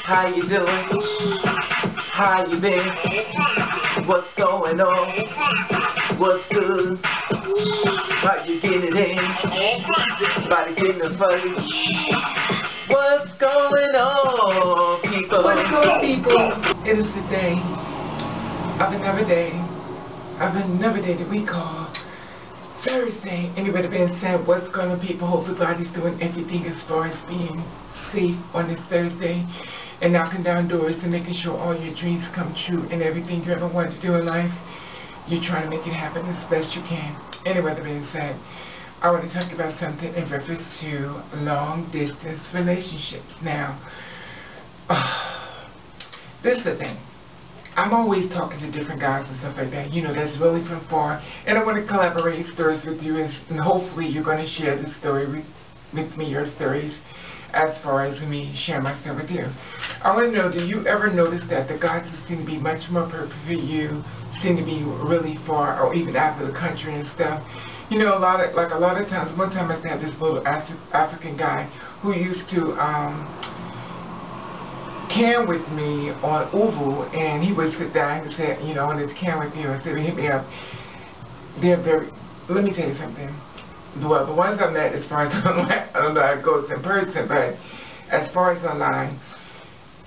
How you doing? How you been? What's going on? What's good? How you getting it in? Body getting the fuzzy. What's going on, people? What's going on, people? It is the day of another day that we call Thursday. Anyway, that being said, what's going on, people? Hopefully everybody's doing everything as far as being safe on this Thursday and knocking down doors and making sure all your dreams come true and everything you ever wanted to do in life, you're trying to make it happen as best you can. Anyway, that being said, I want to talk about something in reference to long distance relationships. Now, this is the thing. I'm always talking to different guys and stuff like that, you know, that's really from far, and I want to collaborate stories with you, and hopefully you're going to share this story with me, your stories, as far as me sharing my stuff with you. I want to know, do you ever notice that the guys who seem to be much more perfect for you seem to be really far, or even out of the country and stuff? You know, a lot of times, one time I had this little African guy who used to can with me on Uvu, and he would sit down and say, you know, on his can with you and say, hit me up. They're very, let me tell you something. Well, the ones I met, as far as online, I don't know how it goes in person, but as far as online,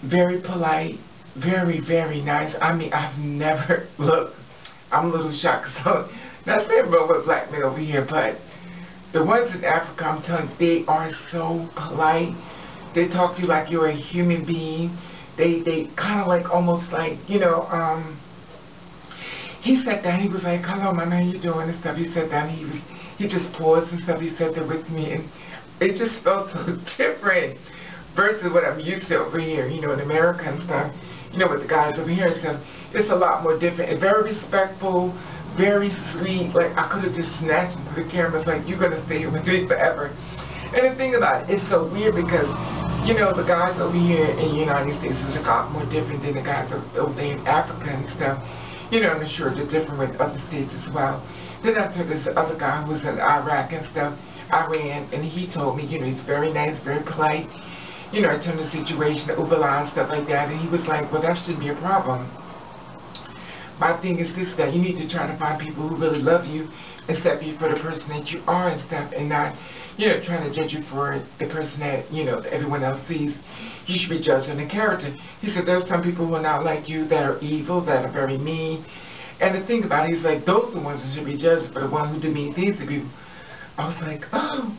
very polite, very, very nice. I mean, I've never, look, I'm a little shocked, so not saying about what black men over here, but the ones in Africa, I'm telling you, they are so polite. They talk to you like you're a human being. They kind of like, almost like, you know, he sat down, he was like, hello, man, how you doing, and stuff. He sat down, he just paused and stuff, he sat there with me, and it just felt so different versus what I'm used to over here, you know, in America and stuff, you know, with the guys over here and stuff. It's a lot more different, and very respectful, very sweet. Like, I could have just snatched into the camera. It's like, you're going to stay here with me forever. And the thing about it, it's so weird because, you know, the guys over here in the United States is a lot more different than the guys over there in Africa and stuff. You know, I'm sure they're different with other states as well. Then I took this other guy who was in Iraq and stuff, Iran, and he told me, you know, he's very nice, very polite. You know, I told him the situation, the Ubala and stuff like that, and he was like, well, that shouldn't be a problem. My thing is this, that you need to try to find people who really love you, accept you for the person that you are and stuff, and not, you know, trying to judge you for the person that, you know, that everyone else sees. You should be judged on the character. He said there's some people who are not like you, that are evil, that are very mean. And the thing about it, he's like, those are the ones that should be judged for the ones who do mean things to people. I was like, oh.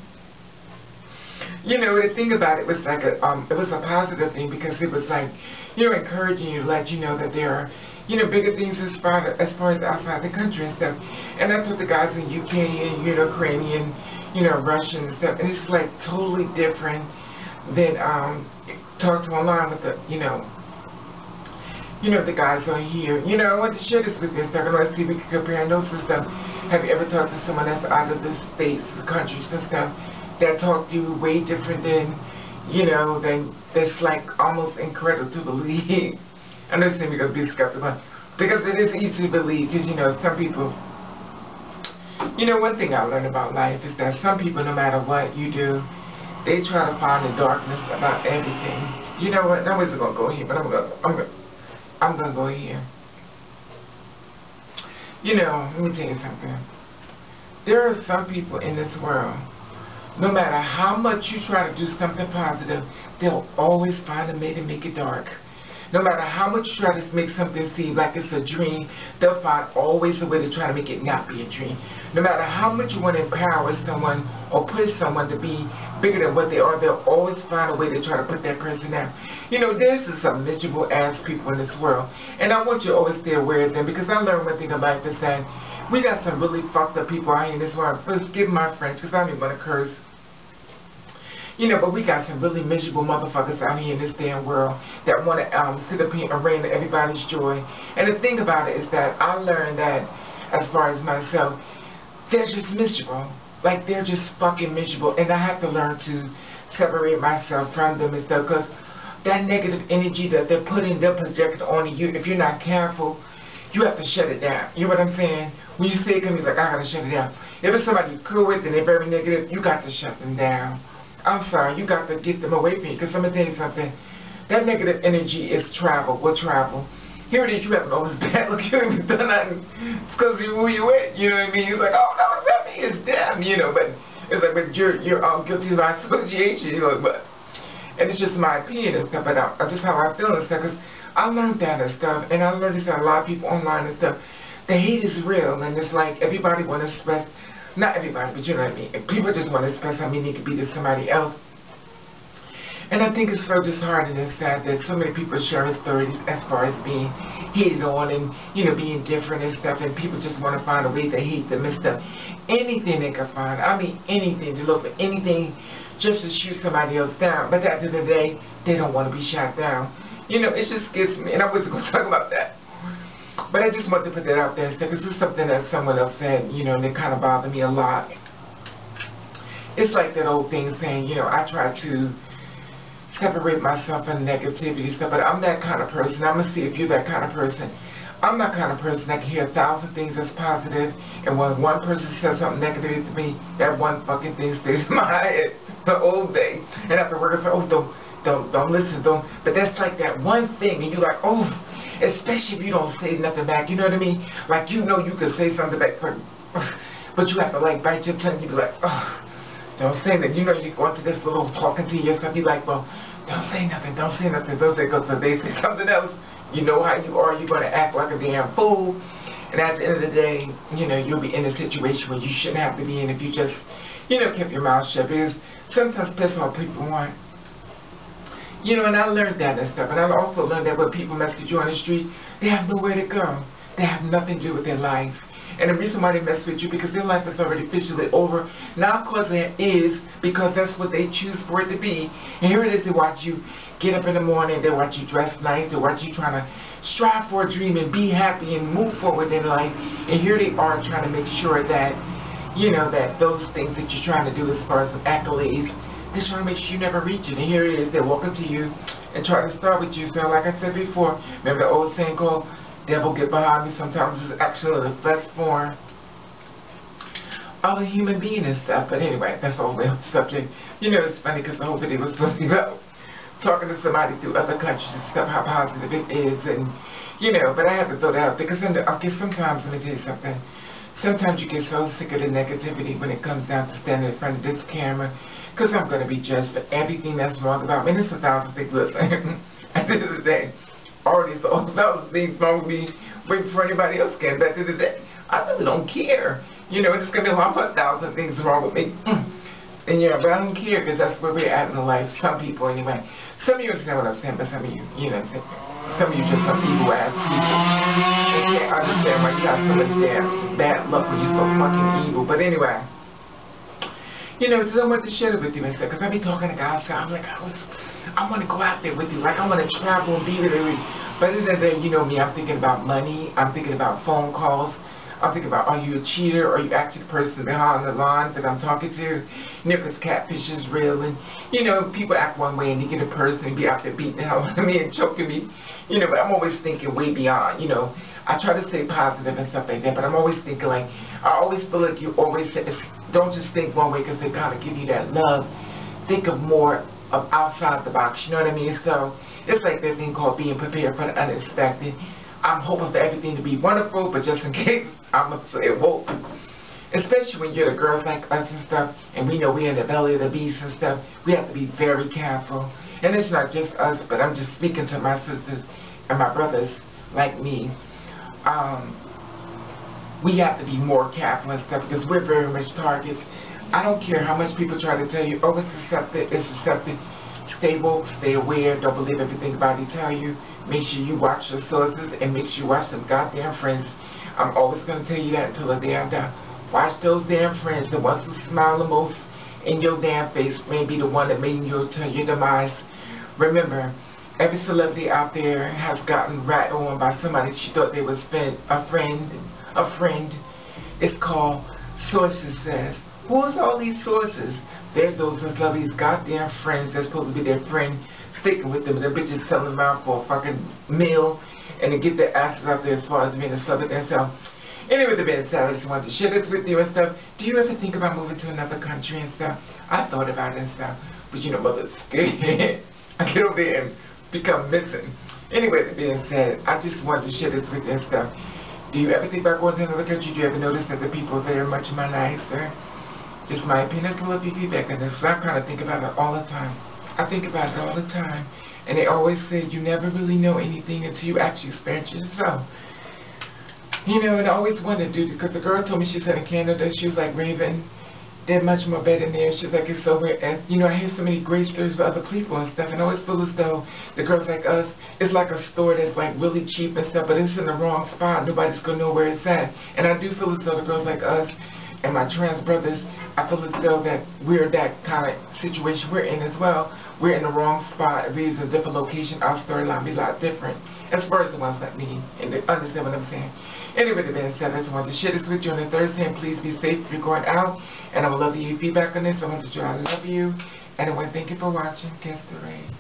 You know, the thing about it was like it was a positive thing, because it was like, you know, encouraging you to let you know that there are, you know, bigger things as far as outside the country and stuff. And that's what the guys in UK and, you know, Ukrainian, you know, Russian and stuff. And it's like totally different than talk to online with the, you know, the guys on here. You know, I want to share this with you. So I want to see if we can compare notes and stuff. Have you ever talked to someone that's out of the states, the countries and stuff, that talk to you way different than, you know, that's like almost incredible to believe. I know some people are going to be skeptical, because it is easy to believe, because, you know, some people, you know, one thing I learned about life is that some people, no matter what you do, they try to find the darkness about everything. You know what, I wasn't going to go here, but I'm going to go here. You know, let me tell you something. There are some people in this world, no matter how much you try to do something positive, they'll always find a way to make it dark. No matter how much you try to make something seem like it's a dream, they'll find always a way to try to make it not be a dream. No matter how much you want to empower someone or push someone to be bigger than what they are, they'll always find a way to try to put that person down. You know, there's some miserable ass people in this world, and I want you to always stay aware of them, because I learned one thing in life is that we got some really fucked up people out here in this world. First, give my French, because I don't even want to curse. You know, but we got some really miserable motherfuckers out here in this damn world that want to sit up here and rain everybody's joy. And the thing about it is that I learned that, as far as myself, they're just miserable. Like, they're just fucking miserable. And I have to learn to separate myself from them and stuff, because that negative energy that they're putting, they're projecting onto you, if you're not careful, you have to shut it down. You know what I'm saying? When you say it, it's like, I gotta shut it down. If it's somebody you're cool with and they're very negative, you got to shut them down. I'm sorry, you got to get them away from you, because I'm going to tell you something. that negative energy is travel. What travel? Here it is, you having all this bad look, you ain't even done nothing. It's because you who you with, you know what I mean? It's like, oh no, it's not me, it's them, you know, but it's like, but you're guilty by association, you know, but, and it's just my opinion and stuff, but just how I feel and stuff, because I learned that and stuff, and I learned this that a lot of people online and stuff, the hate is real, and it's like, everybody want to express, not everybody, but you know what I mean, people just want to express how mean they could be to somebody else. And I think it's so disheartening and sad that so many people share stories as far as being hated on and, you know, being different and stuff, and people just want to find a way to hate them and stuff. Anything they can find, I mean anything, to look for anything just to shoot somebody else down. But at the end of the day, they don't want to be shot down. You know, it just gets me, and I wasn't going to talk about that. But I just wanted to put that out there and stuff, because it's something that someone else said, you know, and it kind of bothered me a lot. It's like that old thing saying, you know, I try to separate myself from negativity stuff, but I'm that kind of person. I'm going to see if you're that kind of person. I'm that kind of person that can hear 1,000 things that's positive, and when one person says something negative to me, that one fucking thing stays in my head the whole day. And after work, I say, oh, don't listen, don't. But that's like that one thing, and you're like, oh, especially if you don't say nothing back, you know what I mean? Like, you know you could say something back, but you have to, like, bite your tongue, you be like, oh. Don't say that. You know you go into this little talking to yourself. You're like, well, don't say nothing. Don't say nothing. Don't say, because if they say something else, you know how you are. You're going to act like a damn fool. And at the end of the day, you know, you'll be in a situation where you shouldn't have to be in if you just, you know, keep your mouth shut. Because sometimes piss off people want. You know, and I learned that and stuff. And I also learned that when people message you on the street, they have nowhere to go. They have nothing to do with their life. And the reason why they mess with you, because their life is already officially over. Not because it is, because that's what they choose for it to be. And here it is, they watch you get up in the morning, they watch you dress nice, they watch you trying to strive for a dream and be happy and move forward in life. And here they are trying to make sure that, you know, that those things that you're trying to do as far as accolades, they're trying to make sure you never reach it. And here it is, they're walking to you and try to start with you. So like I said before, remember the old saying called, devil get behind me? Sometimes it's actually the flesh form of a human being and stuff. But anyway, that's all the subject. You know, it's funny because the whole video was supposed to be about talking to somebody through other countries and stuff, how positive it is, and you know, but I have to throw that out there because I guess sometimes, let me tell you something, sometimes you get so sick of the negativity when it comes down to standing in front of this camera, because I'm going to be judged for everything that's wrong about me. And it's 1,000 things, listen, at the end of the day, already so all those things wrong with me way before anybody else can. But at the end of the day, I really don't care. You know, it's going to be a lot of 1,000 things wrong with me. And yeah, but I don't care because that's where we're at in life. Some people anyway. Some of you understand what I'm saying, but some of you, you know what I'm saying? Some of you just some evil ass people. They can't understand why you have so much damn bad luck when you're so fucking evil. But anyway, you know, so I want to share it with you and stuff, because I be talking to guys, so I'm like, I want to go out there with you, like I want to travel and be with you. But at the end of the day, you know me, I'm thinking about money, I'm thinking about phone calls, I'm thinking about, are you a cheater, or are you actually the person behind the lines that I'm talking to? You know, because catfish is real, and, you know, people act one way, and you get a person and be out there beating the hell out of me and choking me, you know, but I'm always thinking way beyond, you know. I try to stay positive and stuff like that, but I'm always thinking, like, I always feel like you always say, don't just think one way because they kind of give you that love. Think of more of outside the box, you know what I mean? So, it's like that thing called being prepared for the unexpected. I'm hoping for everything to be wonderful, but just in case, I'm going to say it won't. Especially when you're the girls like us and stuff, and we know we're in the belly of the beast and stuff, we have to be very careful. And it's not just us, but I'm just speaking to my sisters and my brothers like me. We have to be more careful and stuff because we're very much targets. I don't care how much people try to tell you, oh, it's accepted, it's accepted. Stay woke, stay aware, don't believe everything anybody tell you. Make sure you watch your sources and make sure you watch them goddamn friends. I'm always going to tell you that until the day I die. Watch those damn friends. The ones who smile the most in your damn face may be the one that made you to your demise. Remember, every celebrity out there has gotten rat on by somebody she thought they was a friend. It's called Sources Says. Who's all these sources? There's those celebrities' goddamn friends that's supposed to be their friend, sticking with them, and the bitches selling them out for a fucking meal, and to get their asses out there as far as being a celebrity themselves. Anyway, the being said, I just wanted to share this with you and stuff. Do you ever think about moving to another country and stuff? I thought about it and stuff, but you know, mother's scared. I get over there and become missing. Anyway, that being said, I just wanted to share this with you and stuff. Do you ever think about going to another country? Do you ever notice that the people there are much more nicer? Just my opinion. Let's love your feedback on this. So I kind of think about it all the time. I think about it all the time. And they always say you never really know anything until you actually experience it yourself. You know, and I always wanted to do, because the girl told me she said in Canada, she was like, Raven, they're much more better there. She's like, it's so weird. And, you know, I hear so many great stories about other people and stuff, and I always feel as though the girls like us, it's like a store that's like really cheap and stuff, but it's in the wrong spot. Nobody's going to know where it's at. And I do feel as though the girls like us and my trans brothers, I feel as though that we're that kind of situation we're in as well. We're in the wrong spot. If it's a different location, our storyline be a lot different. As far as the ones like me, and they understand what I'm saying. Anyway, the being said, I just wanted to share this with you on the Thursday, and please be safe if you're going out. And I would love to hear feedback on this. I want to try to love you. And I want to thank you for watching. Kiss the Rain.